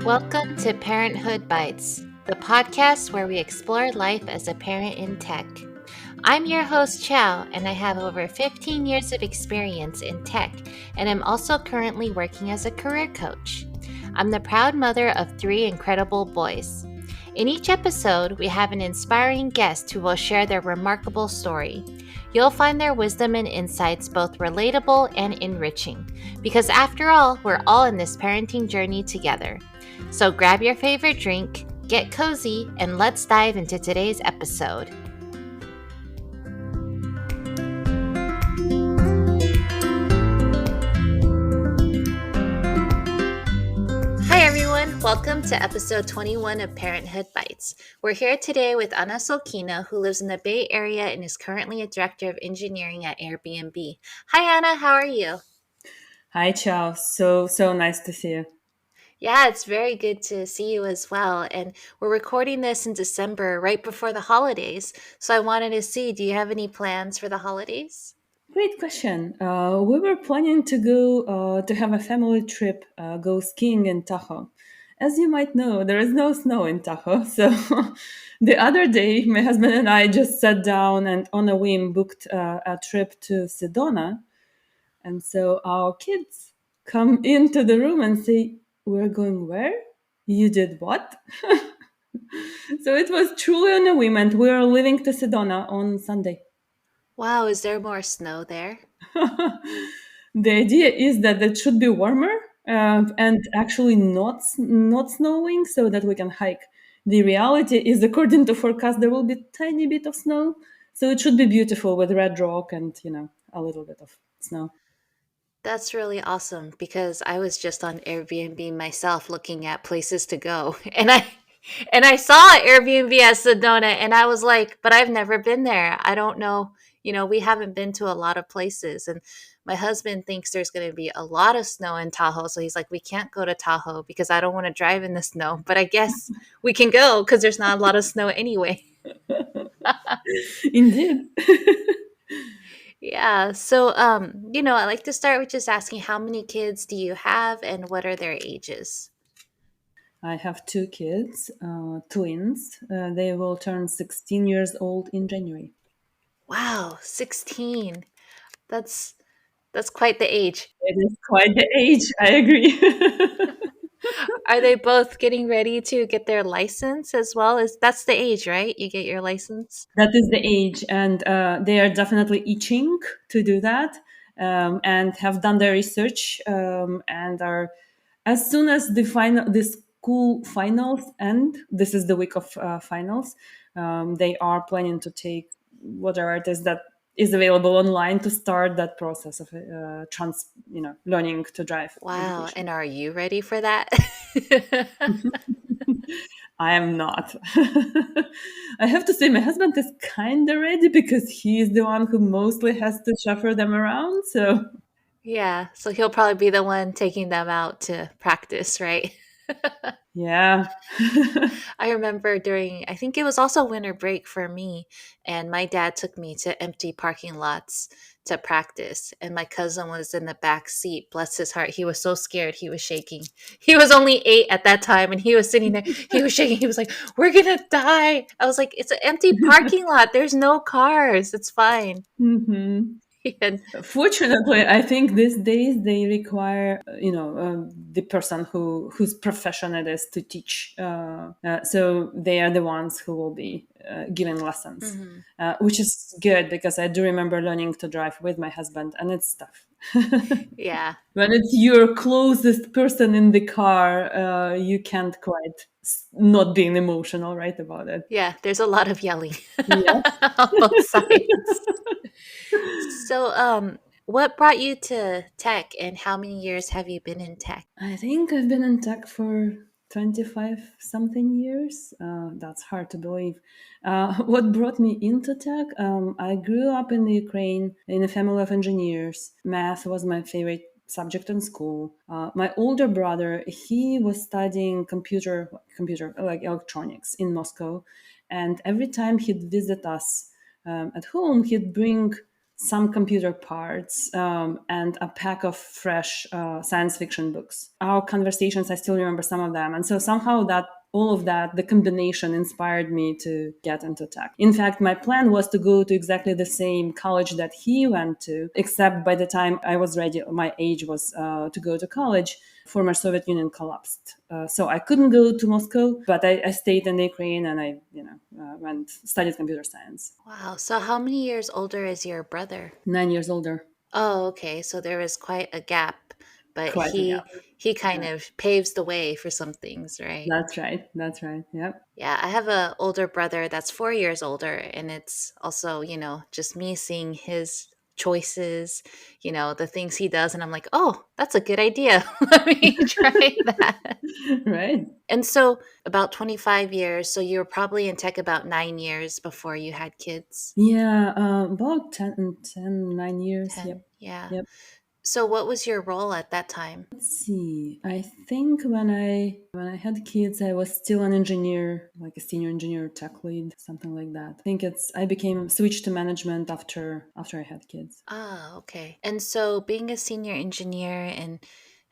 Welcome to Parenthood Bites, the podcast where we explore life as a parent in tech. I'm your host, Chow, and I have over 15 years of experience in tech, and I'm also currently working as a career coach. I'm the proud mother of 3 incredible boys. In each episode, we have an inspiring guest who will share their remarkable story. You'll find their wisdom and insights both relatable and enriching, because after all, we're all in this parenting journey together. So grab your favorite drink, get cozy, and let's dive into today's episode. Hi everyone, welcome to episode 21 of Parenthood Bites. We're here today with Sulkina, who lives in the Bay Area and is currently a director of engineering at Airbnb. Hi Anna, how are you? Hi, Chow. So nice to see you. Yeah, it's very good to see you as well. And we're recording this in December, right before the holidays. So I wanted to see, do you have any plans for the holidays? Great question. We were planning to go to have a family trip, go skiing in Tahoe. As you might know, there is no snow in Tahoe. So the other day, my husband and I just sat down and on a whim booked a trip to Sedona. And so our kids come into the room and say, "We're going where? You did what?" So it was truly on a whim, and we are leaving to Sedona on Sunday. Wow, is there more snow there? The idea is that it should be warmer and actually not snowing, so that we can hike. The reality is, according to forecast, there will be tiny bit of snow, so it should be beautiful with red rock and a little bit of snow. That's really awesome because I was just on Airbnb myself looking at places to go. And I saw Airbnb at Sedona and I was like, but I've never been there. I don't know. We haven't been to a lot of places and my husband thinks there's going to be a lot of snow in Tahoe. So he's like, we can't go to Tahoe because I don't want to drive in the snow. But I guess we can go because there's not a lot of snow anyway. Indeed. Yeah. So, I like to start with just asking how many kids do you have and what are their ages? I have two kids, twins. They will turn 16 years old in January. Wow, 16. That's that's quite the age. It is quite the age, I agree. Are they both getting ready to get their license as well? Is that's the age, right? You get your license? That is the age, and they are definitely itching to do that, and have done their research, and are, as soon as the school finals end. This is the week of finals. They are planning to take whatever it is that is available online to start that process of learning to drive Wow. education. And are you ready for that? I am not. I have to say, my husband is kind of ready because he is the one who mostly has to chauffeur them around. So, Yeah, so he'll probably be the one taking them out to practice, right? yeah. I remember I think it was also winter break for me, and my dad took me to empty parking lots to practice. And my cousin was in the back seat. Bless his heart. He was so scared. He was shaking. He was only 8 at that time, and he was sitting there. He was shaking. He was like, "We're going to die." I was like, "It's an empty parking lot. There's no cars. It's fine." Hmm. And Fortunately, I think these days they require, the person whose profession it is to teach. So they are the ones who will be giving lessons, mhm. which is good because I do remember learning to drive with my husband, and it's tough. Yeah. When it's your closest person in the car, you can't quite not being emotional, right, about it. Yeah, there's a lot of yelling Yes. on both sides. So, what brought you to tech and how many years have you been in tech? I think I've been in tech for 25 something years. That's hard to believe. What brought me into tech? I grew up in the Ukraine in a family of engineers. Math was my favorite subject in school. My older brother, he was studying computer like electronics in Moscow, and every time he'd visit us at home, he'd bring some computer parts, and a pack of fresh science fiction books. Our conversations, I still remember some of them. And so somehow that all of that, the combination inspired me to get into tech. In fact, my plan was to go to exactly the same college that he went to, except by the time I was ready, my age was to go to college, former Soviet Union collapsed. So I couldn't go to Moscow, but I stayed in Ukraine and I, went studied computer science. Wow. So how many years older is your brother? 9 years older. Oh, okay. So there was quite a gap, but Quite a he gap. he kind Yeah. of paves the way for some things, right? That's right. That's right. Yep. Yeah, I have a older brother that's 4 years older, and it's also, just me seeing his choices, the things he does, and I'm like, oh, that's a good idea. Let me try that. Right. And so, about 25 years, so you were probably in tech about 9 years before you had kids. Yeah. About 9 years. 10, Yep. yeah. Yep. So, what was your role at that time? Let's see. I think when I had kids, I was still an engineer, like a senior engineer, tech lead, something like that. I think I became switched to management after I had kids. Ah, okay. And so being a senior engineer and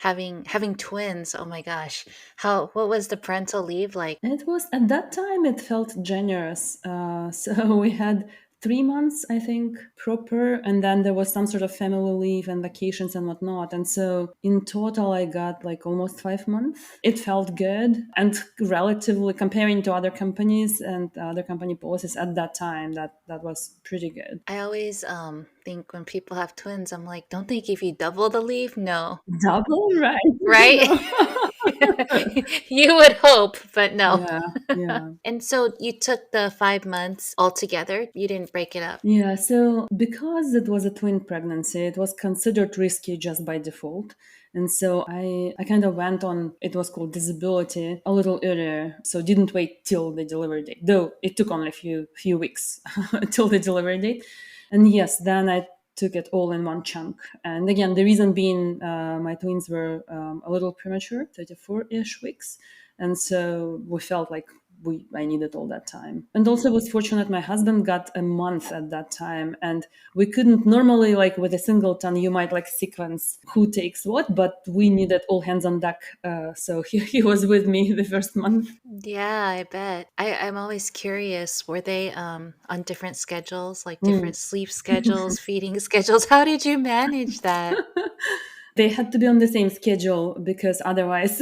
having twins, oh my gosh. What was the parental leave like? It was at that time it felt generous. So we had 3 months, I think, proper, and then there was some sort of family leave and vacations and whatnot. And so in total, I got like almost 5 months. It felt good, and relatively comparing to other companies and other company policies at that time, that was pretty good. I always think when people have twins, I'm like, don't they give you double the leave? No. Double, right? Right? No. You would hope, but no. Yeah, yeah. And so you took the 5 months all together. You didn't break it up. Yeah, so because it was a twin pregnancy, it was considered risky just by default. And so I kind of went on, it was called disability a little earlier. So didn't wait till the delivery date, though it took only a few weeks till the delivery date. And yes, then I took it all in one chunk. And again, the reason being my twins were a little premature, 34-ish weeks. And so we felt like I needed all that time. And also was fortunate my husband got a month at that time, and we couldn't normally, like with a singleton, you might like sequence who takes what, but we needed all hands on deck. So he was with me the first month. Yeah, I bet. I'm always curious, were they on different schedules, like Mm. different sleep schedules, feeding schedules? How did you manage that? They had to be on the same schedule because otherwise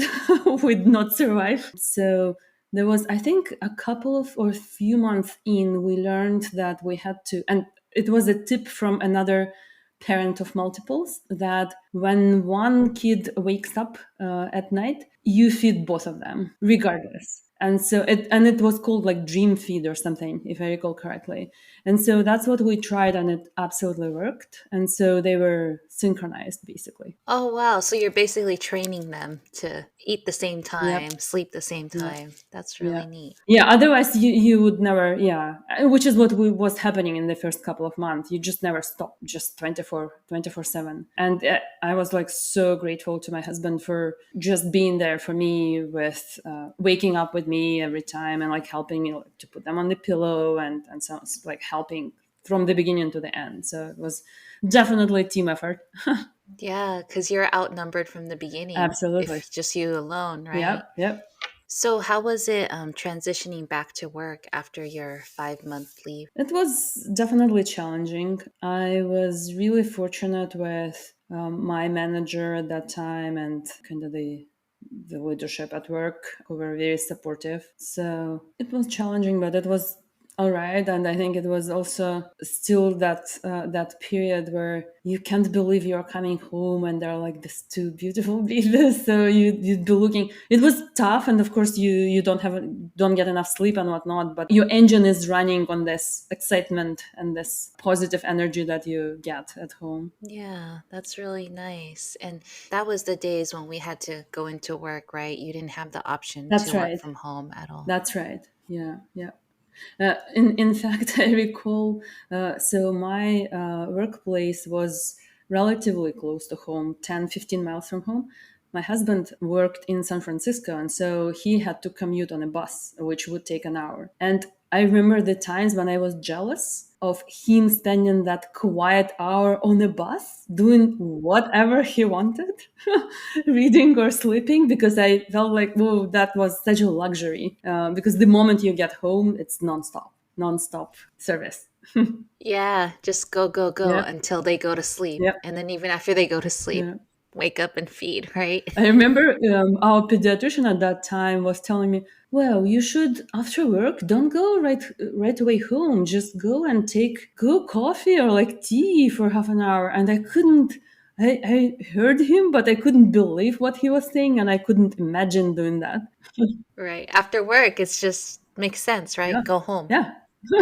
we'd not survive. So there was, I think, a couple of or few months in, we learned that we had to, and it was a tip from another parent of multiples, that when one kid wakes up at night, you feed both of them regardless. And so it was called like dream feed or something, if I recall correctly. And so that's what we tried, and it absolutely worked. And so they were synchronized basically. Oh, wow. So you're basically training them to eat the same Yep. time, sleep the same Yep. time. That's Yeah. really neat. Yeah. Otherwise, you would never. Yeah. Which is what was happening in the first couple of months. You just never stop, just 24/7. And I was like so grateful to my husband for just being there for me, with waking up with me every time and like helping me, like, to put them on the pillow, and so like helping from the beginning to the end. So it was definitely a team effort. Yeah, because you're outnumbered from the beginning, Absolutely. if just you alone, right? Yep. Yep. So how was it transitioning back to work after your 5 month leave? It was definitely challenging. I was really fortunate with my manager at that time, and kind of the leadership at work, who were very supportive. So it was challenging, but it was all right. And I think it was also still that period where you can't believe you're coming home and there are like these two beautiful babies. So you'd be looking. It was tough, and of course you don't get enough sleep and whatnot. But your engine is running on this excitement and this positive energy that you get at home. Yeah, that's really nice. And that was the days when we had to go into work, right? You didn't have the option That's to work right. from home at all. That's right. Yeah. Yeah. In fact, I recall, so my workplace was relatively close to home, 10, 15 miles from home. My husband worked in San Francisco, and so he had to commute on a bus, which would take an hour. And I remember the times when I was jealous of him spending that quiet hour on a bus doing whatever he wanted, reading or sleeping, because I felt like, whoa, that was such a luxury. Because the moment you get home, it's nonstop service. Yeah, just go, go, go Yeah, until they go to sleep. yeah, And then even after they go to sleep, yeah. wake up and feed, right? I remember our pediatrician at that time was telling me, "Well, you should after work don't go right away home. Just go and go coffee or like tea for half an hour." And I couldn't. I heard him, but I couldn't believe what he was saying, and I couldn't imagine doing that. Right. After work, it's just makes sense, Yeah, right? Go home yeah,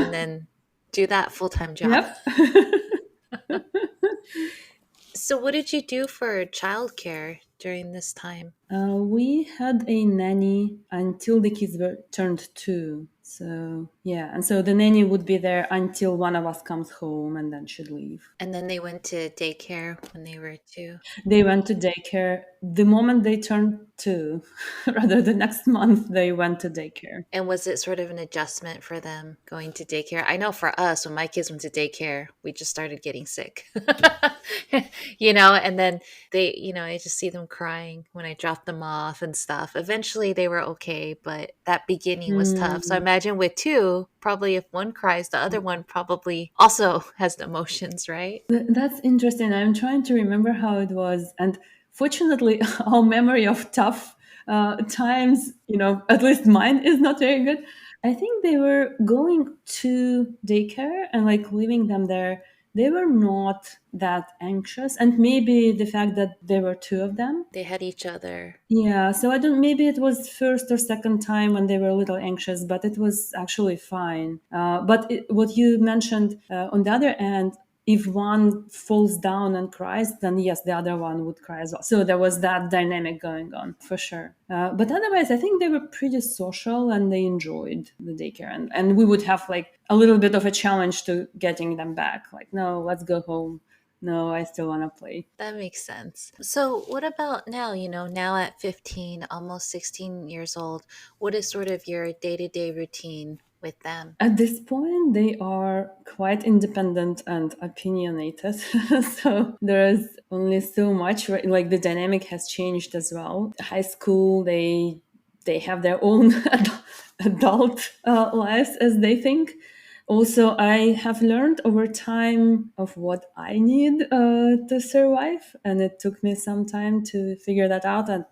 and then do that full-time job. yep. So, what did you do for childcare during this time? We had a nanny until the kids were turned 2. So, yeah. And so the nanny would be there until one of us comes home and then she'd leave. And then they went to daycare when they were 2. They went to daycare the moment they turned 2. Rather, the next month they went to daycare. And was it sort of an adjustment for them going to daycare? I know for us, when my kids went to daycare, we just started getting sick. And then I just see them crying when I drop them off and stuff. Eventually they were okay, but that beginning was tough. So I Hmm. imagine with 2, probably if one cries, the other one probably also has the emotions, right? That's interesting. I'm trying to remember how it was. And fortunately, our memory of tough times, at least mine is not very good. I think they were going to daycare and like leaving them there. They were not that anxious. And maybe the fact that there were 2 of them. They had each other. Yeah, so I don't, maybe it was first or second time when they were a little anxious, but it was actually fine. What you mentioned on the other end, if one falls down and cries, then yes, the other one would cry as well. So there was that dynamic going on for sure. But otherwise, I think they were pretty social and they enjoyed the daycare. And we would have like a little bit of a challenge to getting them back. Like, no, let's go home. No, I still want to play. That makes sense. So, what about now? Now at 15, almost 16 years old, what is sort of your day to day routine with them? At this point, they are quite independent and opinionated. So there is only so much, right? Like the dynamic has changed as well. High school, they have their own adult lives as they think. Also, I have learned over time of what I need to survive, and it took me some time to figure that out. And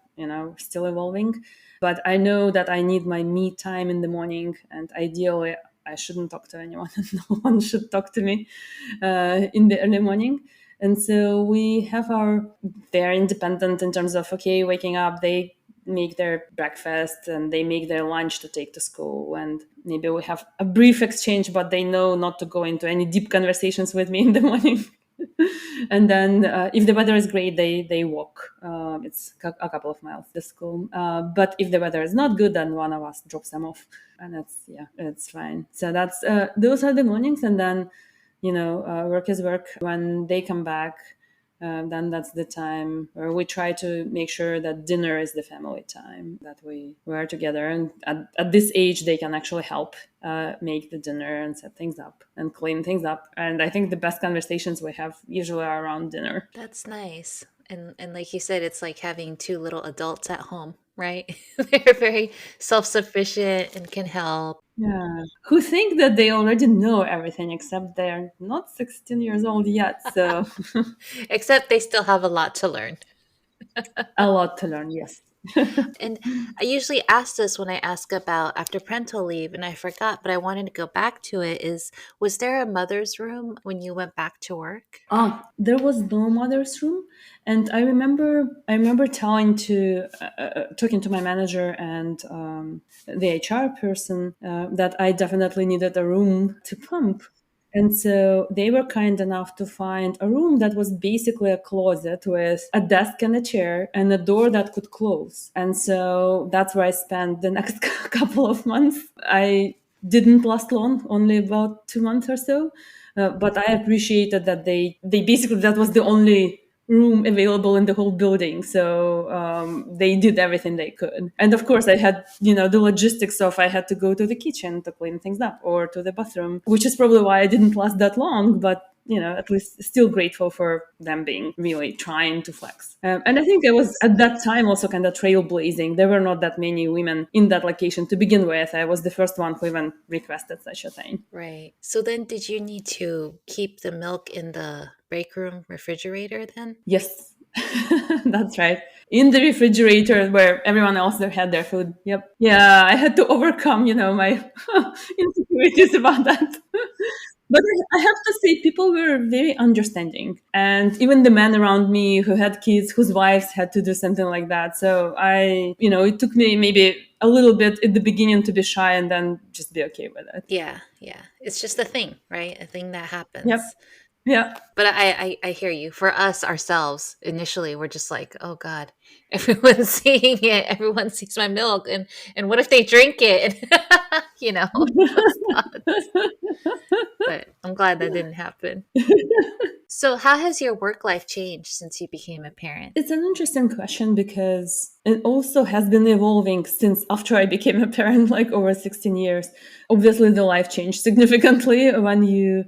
still evolving. But I know that I need my me time in the morning, and ideally, I shouldn't talk to anyone, and no one should talk to me in the early morning. And so they're independent in terms of, okay, waking up, they make their breakfast and they make their lunch to take to school. And maybe we have a brief exchange, but they know not to go into any deep conversations with me in the morning. And then if the weather is great, they walk. It's a couple of miles to school. But if the weather is not good, then one of us drops them off, and it's fine. So that's those are the mornings, and then work is work. When they come back, then that's the time where we try to make sure that dinner is the family time, that we are together. And at this age, they can actually help make the dinner and set things up and clean things up. And I think the best conversations we have usually are around dinner. That's nice. And like you said, it's like having 2 little adults at home, right? They're very self-sufficient and can help. Yeah. Who think that they already know everything, except they're not 16 years old yet. So Except they still have a lot to learn. a lot to learn, yes. And I usually ask this when I ask about after parental leave, and I forgot, but I wanted to go back to it. Was there a mother's room when you went back to work? There was no mother's room, and I remember talking to my manager and the HR person that I definitely needed a room to pump. And so they were kind enough to find a room that was basically a closet with a desk and a chair and a door that could close. And so that's where I spent the next couple of months. I didn't last long, only about 2 months or so. But I appreciated that they basically, that was the only room available in the whole building. So they did everything they could. And of course, I had, the logistics of I had to go to the kitchen to clean things up or to the bathroom, which is probably why I didn't last that long. But at least still grateful for them being really trying to flex. And I think I was at that time also kind of trailblazing. There were not that many women in that location to begin with. I was the first one who even requested such a thing. Right. So then did you need to keep the milk in the break room refrigerator then? Yes, that's right. In the refrigerator where everyone else there had their food. Yep. Yeah, I had to overcome, my insecurities about that. But I have to say, people were very understanding. And even the men around me who had kids, whose wives had to do something like that. So it took me maybe a little bit at the beginning to be shy and then just be okay with it. Yeah, yeah. It's just a thing, right? A thing that Yep. happens. Yeah. But I hear you. For us ourselves, initially, we're just like, oh God, everyone's seeing it. Everyone sees my milk, and what if they drink it? Those thoughts. But I'm glad that didn't happen. So, how has your work life changed since you became a parent? It's an interesting question because it also has been evolving since after I became a parent, like over 16 years. Obviously, the life changed significantly when you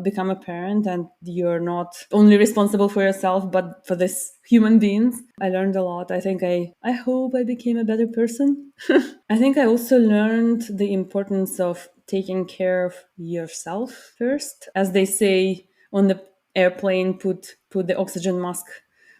become a parent and you're not only responsible for yourself, but for this human beings. I learned a lot. I hope I became a better person. I think I also learned the importance of taking care of yourself first. As they say on the airplane, put the oxygen mask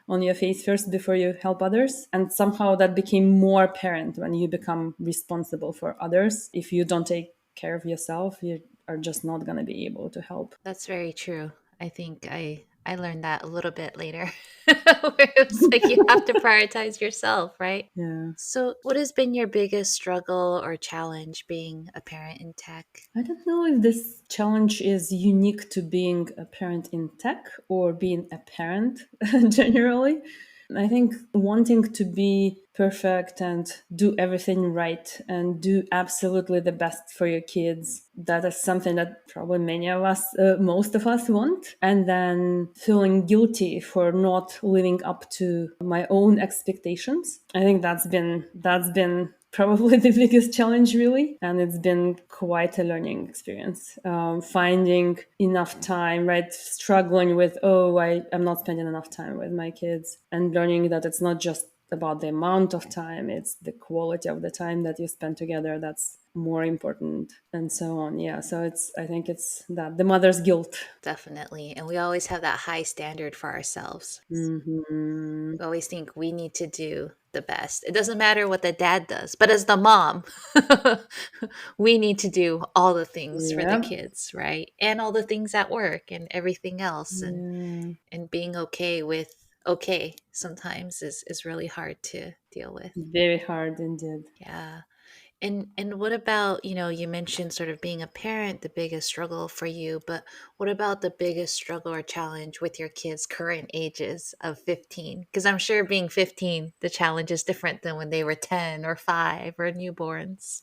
on your face first before you help others. And somehow that became more apparent when you become responsible for others. If you don't take care of yourself, you are just not going to be able to help. That's very true. I think I learned that a little bit later, where it's like you have to prioritize yourself, right? Yeah. So, what has been your biggest struggle or challenge being a parent in tech? I don't know if this challenge is unique to being a parent in tech or being a parent generally. I think wanting to be perfect and do everything right and do absolutely the best for your kids, that is something that probably many of us, most of us want. And then feeling guilty for not living up to my own expectations. I think that's been probably the biggest challenge, really. And it's been quite a learning experience. Finding enough time, right? Struggling with, I'm not spending enough time with my kids, and learning that it's not just about the amount of time, it's the quality of the time that you spend together that's more important, and so on. Yeah. So I think it's that the mother's guilt. Definitely. And we always have that high standard for ourselves. Mm-hmm. We always think we need to do the best. It doesn't matter what the dad does, but as the mom, we need to do all the things for the Yeah. kids, right? And all the things at work and everything else. Yeah. And being okay with okay sometimes is really hard to deal with. Very hard indeed. Yeah. And what about, you mentioned sort of being a parent, the biggest struggle for you, but what about the biggest struggle or challenge with your kids' current ages of 15? Because I'm sure being 15, the challenge is different than when they were 10 or 5 or newborns.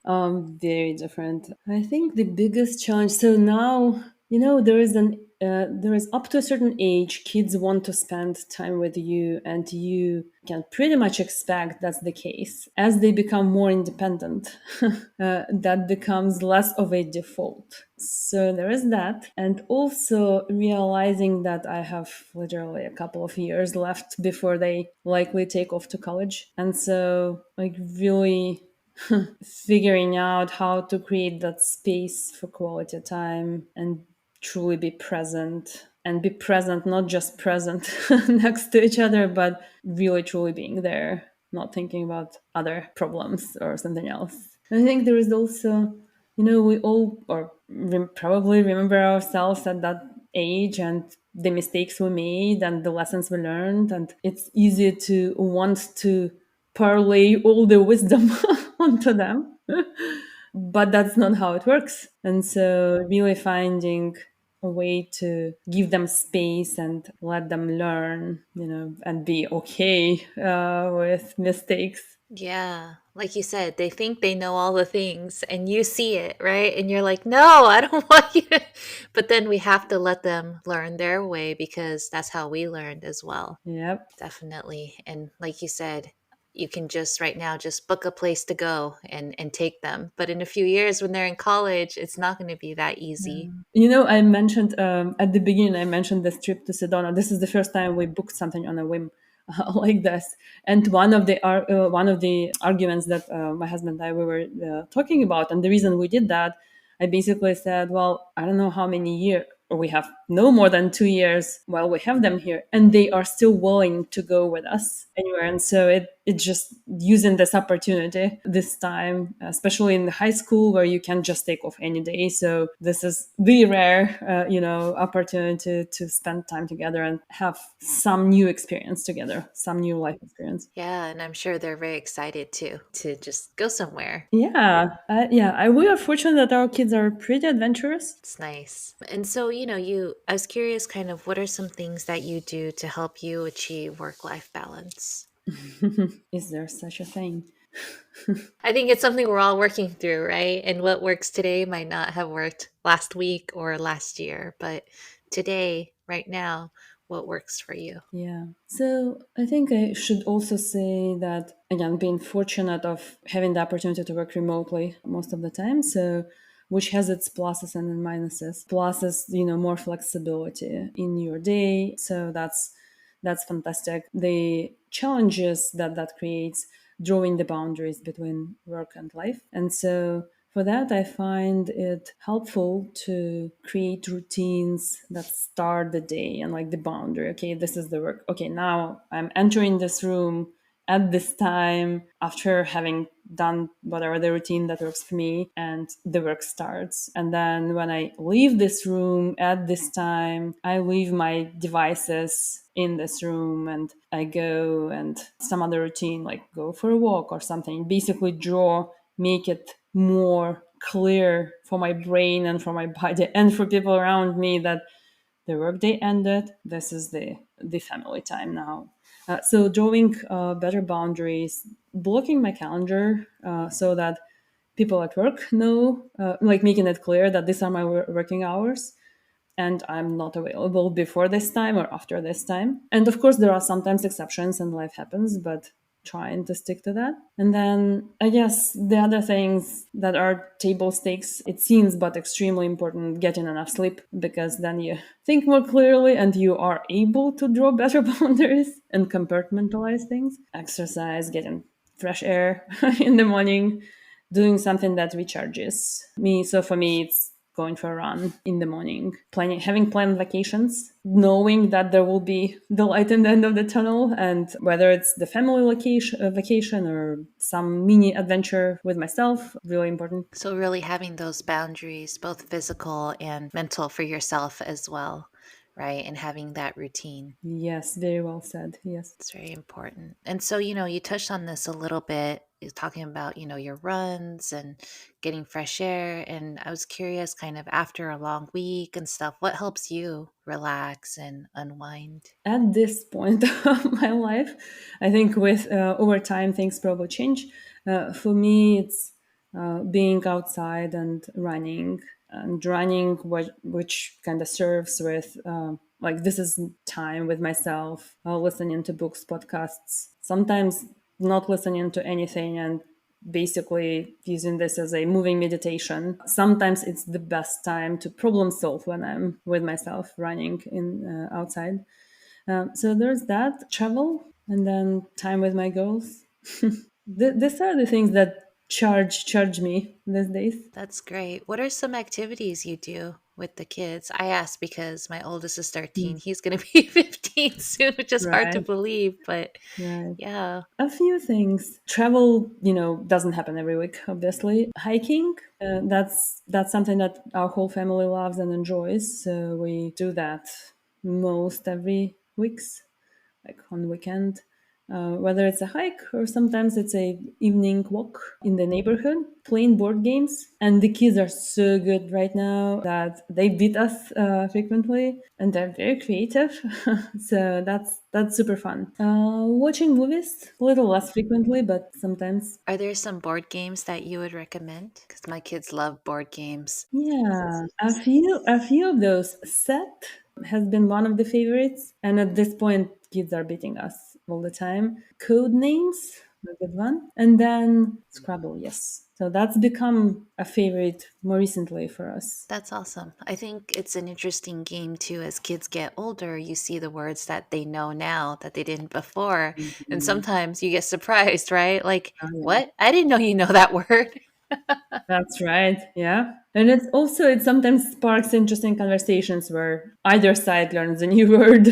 Very different. I think the biggest challenge. So now, there is up to a certain age, kids want to spend time with you, and you can pretty much expect that's the case. As they become more independent, that becomes less of a default. So there is that. And also realizing that I have literally a couple of years left before they likely take off to college. And so, like, really figuring out how to create that space for quality time and truly be present, and be present, not just present next to each other, but really truly being there, not thinking about other problems or something else. And I think there is also, we all probably remember ourselves at that age and the mistakes we made and the lessons we learned, and it's easy to want to parlay all the wisdom onto them. But that's not how it works. And so, really finding a way to give them space and let them learn, and be okay with mistakes. Yeah. Like you said, they think they know all the things and you see it, right? And you're like, no, I don't want you to. But then we have to let them learn their way because that's how we learned as well. Yep. Definitely. And like you said, you can just right now just book a place to go and take them. But in a few years when they're in college, it's not going to be that easy. I mentioned at the beginning, I mentioned this trip to Sedona. This is the first time we booked something on a whim like this. And one of the arguments that my husband and I we were talking about, and the reason we did that, I basically said, well, I don't know how many years, or we have no more than 2 years while we have them here, and they are still willing to go with us anywhere. And so it just using this opportunity this time, especially in the high school where you can just take off any day. So this is the rare, opportunity to spend time together and have some new experience together, some new life experience. Yeah, and I'm sure they're very excited too to just go somewhere. We are fortunate that our kids are pretty adventurous. It's nice. And so, I was curious kind of what are some things that you do to help you achieve work-life balance? Is there such a thing? I think it's something we're all working through, right? And what works today might not have worked last week or last year, but today, right now, what works for you? Yeah. So I think I should also say that, again, being fortunate of having the opportunity to work remotely most of the time. So which has its pluses and minuses. Pluses, more flexibility in your day. So that's fantastic. The challenges that creates drawing the boundaries between work and life. And so for that, I find it helpful to create routines that start the day and like the boundary. Okay, this is the work. Okay, now I'm entering this room at this time after having done whatever the routine that works for me, and the work starts. And then when I leave this room at this time, I leave my devices in this room and I go and some other routine like go for a walk or something. Basically make it more clear for my brain and for my body and for people around me that the workday ended. This is the family time now. So drawing better boundaries, blocking my calendar so that people at work know, like making it clear that these are my working hours and I'm not available before this time or after this time. And of course, there are sometimes exceptions and life happens, but trying to stick to that. And then I guess the other things that are table stakes, it seems, but extremely important, getting enough sleep, because then you think more clearly and you are able to draw better boundaries and compartmentalize things. Exercise, getting fresh air in the morning, doing something that recharges me. So for me, it's going for a run in the morning, having planned vacations, knowing that there will be the light in the end of the tunnel, and whether it's the family vacation or some mini adventure with myself, really important. So, really having those boundaries, both physical and mental for yourself as well, right? And having that routine. Yes, very well said. Yes. It's very important. And so, you touched on this a little bit, talking about, your runs and getting fresh air. And I was curious, kind of after a long week and stuff, what helps you relax and unwind? At this point of my life, I think with over time things probably change. For me, it's being outside and running, which kind of serves with like this is time with myself, listening to books, podcasts, sometimes not listening to anything, and basically using this as a moving meditation. Sometimes it's the best time to problem solve when I'm with myself running in outside. So there's that travel, and then time with my girls. These are the things that charge me these days. That's great. What are some activities you do with the kids? I ask because my oldest is 13. Mm. He's going to be 15 soon, which is hard to Right, believe, but right. yeah. A few things. Travel, doesn't happen every week, obviously. Hiking, that's something that our whole family loves and enjoys. So we do that most every weeks, like on weekend. whether it's a hike or sometimes it's a evening walk in the neighborhood, playing board games. And the kids are so good right now that they beat us frequently, and they're very creative. So that's super fun. Watching movies a little less frequently, but sometimes. Are there some board games that you would recommend? Because my kids love board games. Yeah, a few of those. Set has been one of the favorites, and at this point, kids are beating us all the time. Code names, a good one, and then Scrabble. Yes, so that's become a favorite more recently for us. That's awesome. I think it's an interesting game too. As kids get older, you see the words that they know now that they didn't before. And Mhm. sometimes you get surprised, right? Like, Oh, yeah. what? I didn't know you know that word. That's right. Yeah. And it sometimes sparks interesting conversations where either side learns a new word.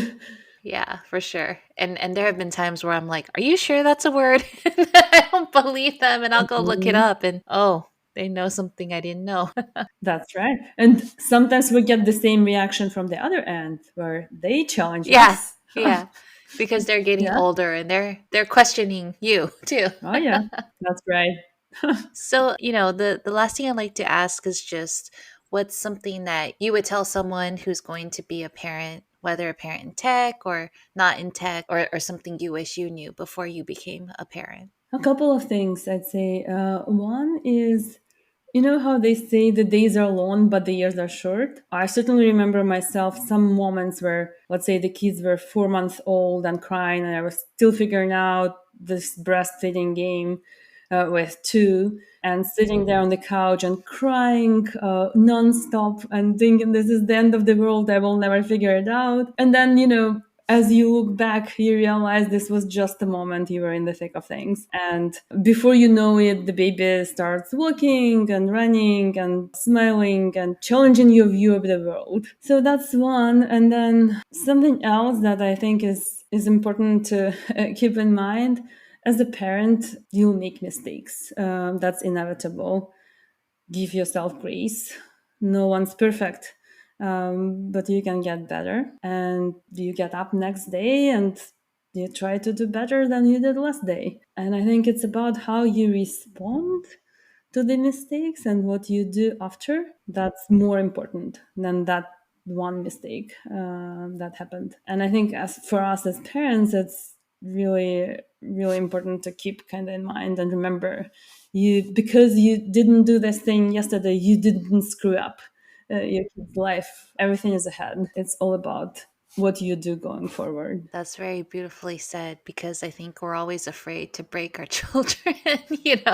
Yeah, for sure. And there have been times where I'm like, "Are you sure that's a word?" And I don't believe them, and I'll go look it Mhm. up, and oh, they know something I didn't know. That's right. And sometimes we get the same reaction from the other end where they challenge Yeah, us. yeah, because they're getting Yeah. older and they're questioning you too. Oh, yeah. That's right. So, the last thing I'd like to ask is just what's something that you would tell someone who's going to be a parent, whether a parent in tech or not in tech, or something you wish you knew before you became a parent? A couple of things I'd say. One is, you know how they say the days are long, but the years are short? I certainly remember myself some moments where, let's say, the kids were 4 months old and crying, and I was still figuring out this breastfeeding game with two, and sitting there on the couch and crying nonstop and thinking this is the end of the world, I will never figure it out. And then, as you look back, you realize this was just a moment you were in the thick of things. And before you know it, the baby starts walking and running and smiling and challenging your view of the world. So that's one. And then something else that I think is important to keep in mind, as a parent, you'll make mistakes. That's inevitable. Give yourself grace. No one's perfect, but you can get better. And you get up next day and you try to do better than you did last day. And I think it's about how you respond to the mistakes and what you do after. That's more important than that one mistake that happened. And I think as for us as parents, it's really really important to keep kind of in mind and remember, you because you didn't do this thing yesterday, you didn't screw up your kid's life. Everything is ahead. It's all about what you do going forward. That's very beautifully said because I think we're always afraid to break our children,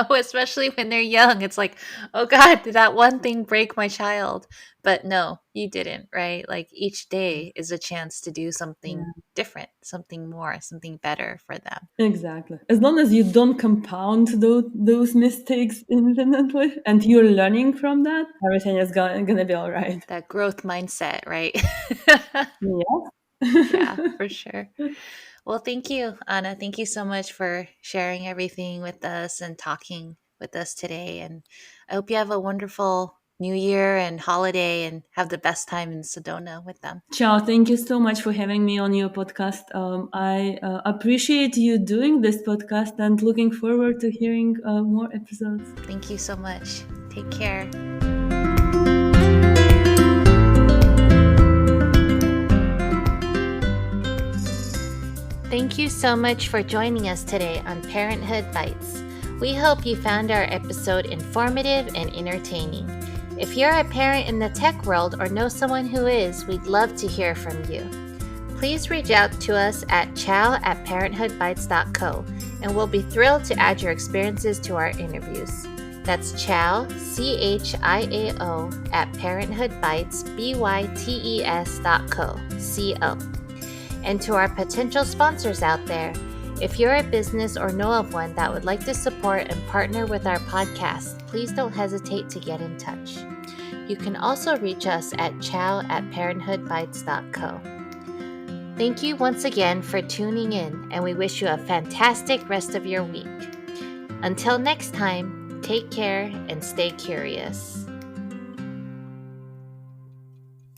especially when they're young. It's like, oh God, did that one thing break my child? But no, you didn't, right? Like each day is a chance to do something Yeah, different, something more, something better for them. exactly. As long as you don't compound those mistakes infinitely and you're learning from that, everything is gonna be all right. That growth mindset, right? Yeah, Yeah. for sure. Well, thank you, Anna. Thank you so much for sharing everything with us and talking with us today. And I hope you have a wonderful New Year and holiday and have the best time in Sedona with them. Ciao, thank you so much for having me on your podcast. I appreciate you doing this podcast and looking forward to hearing more episodes. Thank you so much. Take care. Thank you so much for joining us today on Parenthood Bites. We hope you found our episode informative and entertaining. If you're a parent in the tech world or know someone who is, we'd love to hear from you. Please reach out to us at chow@parenthoodbites.co, and we'll be thrilled to add your experiences to our interviews. That's chow, CHIAO, at parenthoodbites.co. And to our potential sponsors out there, if you're a business or know of one that would like to support and partner with our podcast, please don't hesitate to get in touch. You can also reach us at chow@parenthoodbites.co. Thank you once again for tuning in, and we wish you a fantastic rest of your week. Until next time, take care and stay curious.